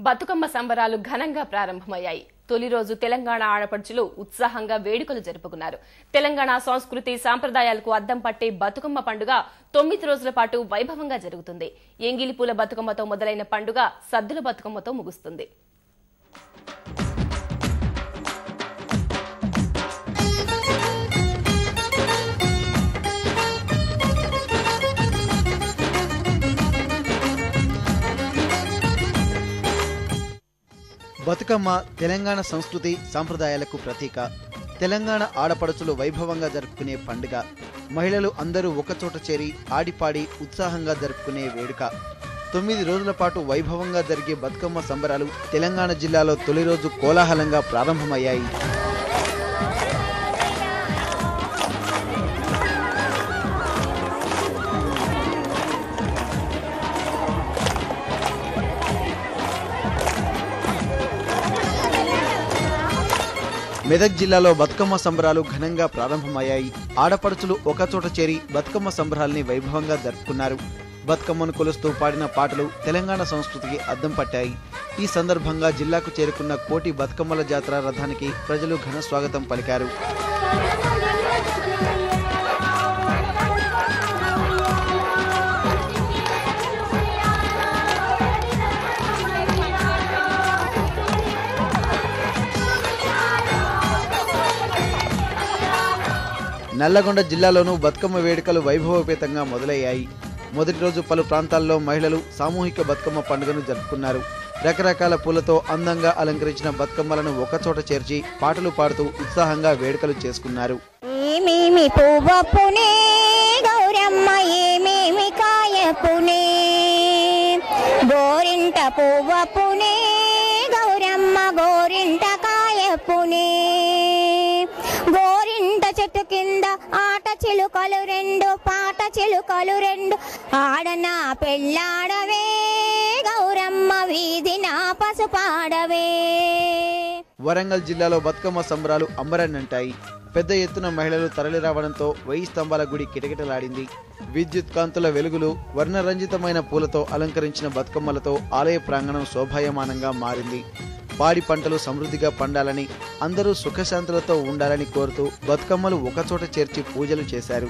బతుకమ్మ సంబరాలు ఘనంగా ప్రారంభమయ్యాయి. తొలి రోజు తెలంగాణ ఆడపడుచులు ఉత్సాహంగా వేడుకలు జరుపుకున్నారు. తెలంగాణ సంస్కృతి సాంప్రదాయాలకు అద్దం పట్టే బతుకమ్మ పండుగ 9 రోజుల పాటు వైభవంగా జరుగుతుంది. ఎంగిలిపూల బతుకమ్మతో మొదలైన పండుగ సద్దుల బతుకమ్మతో ముగుస్తుంది. బతుకమ్మ తెలంగాణ సంస్కృతి సాంప్రదాయాలకు ప్రతీక. తెలంగాణ ఆడపడుచులు వైభవంగా జరుపుకునే పండుగ. మహిళలు అందరూ ఒకచోట చేరి ఆడిపాడి ఉత్సాహంగా జరుపుకునే వేడుక. 9 రోజుల పాటు వైభవంగా జరిగే బతుకమ్మ సంబరాలు తెలంగాణ జిల్లాలో తొలి రోజు కోలాహలంగా ప్రారంభమయ్యాయి. మెదక్ జిల్లాలో బతుకమ్మ సంబరాలు ఘనంగా ప్రారంభమయ్యాయి. ఆడపడుచులు ఒకచోట చేరి బతుకమ్మ సంబరాల్ని వైభవంగా జరుపుకున్నారు. బతుకమ్మను కొలుస్తూ పాడిన పాటలు తెలంగాణ సంస్కృతికి అద్దం పట్టాయి. ఈ సందర్భంగా జిల్లాకు చేరుకున్న కోటి బతుకమ్మల జాతర రథానికి ప్రజలు ఘన స్వాగతం పలికారు. నల్లగొండ జిల్లాలోనూ బతుకమ్మ వేడుకలు వైభవపేతంగా మొదలయ్యాయి. మొదటి రోజు పలు ప్రాంతాల్లో మహిళలు సామూహిక బతుకమ్మ పండుగను జరుపుకున్నారు. రకరకాల పూలతో అందంగా అలంకరించిన బతుకమ్మలను ఒకచోట చేర్చి పాటలు పాడుతూ ఉత్సాహంగా వేడుకలు చేసుకున్నారు. ఏమేమి పువ్వపునే గౌరమ్మ ఏమేమి కాయపునే గోరింట పువ్వపునే గౌరమ్మ గోరింట కాయపునే గోరింట చెట్టు కింద ఆట చిలుకలు రెండు పాట చిలుకలు రెండు ఆడనా పెళ్ళాడవే గౌరమ్మ వీధిన పసుపాడవే. వరంగల్ జిల్లాలో బతుకమ్మ సంబరాలు అంబరాన్నంటాయి. పెద్ద ఎత్తున మహిళలు తరలి రావడంతో 1000 స్తంభాల గుడి కిటకిటలాడింది. విద్యుత్ కాంతుల వెలుగులు, వర్ణరంజితమైన పూలతో అలంకరించిన బతుకమ్మలతో ఆలయ ప్రాంగణం శోభాయమానంగా మారింది. పాడి పంటలు సమృద్ధిగా పండాలని, అందరూ సుఖశాంతులతో ఉండాలని కోరుతూ బతుకమ్మలు ఒకచోట చేర్చి పూజలు చేశారు.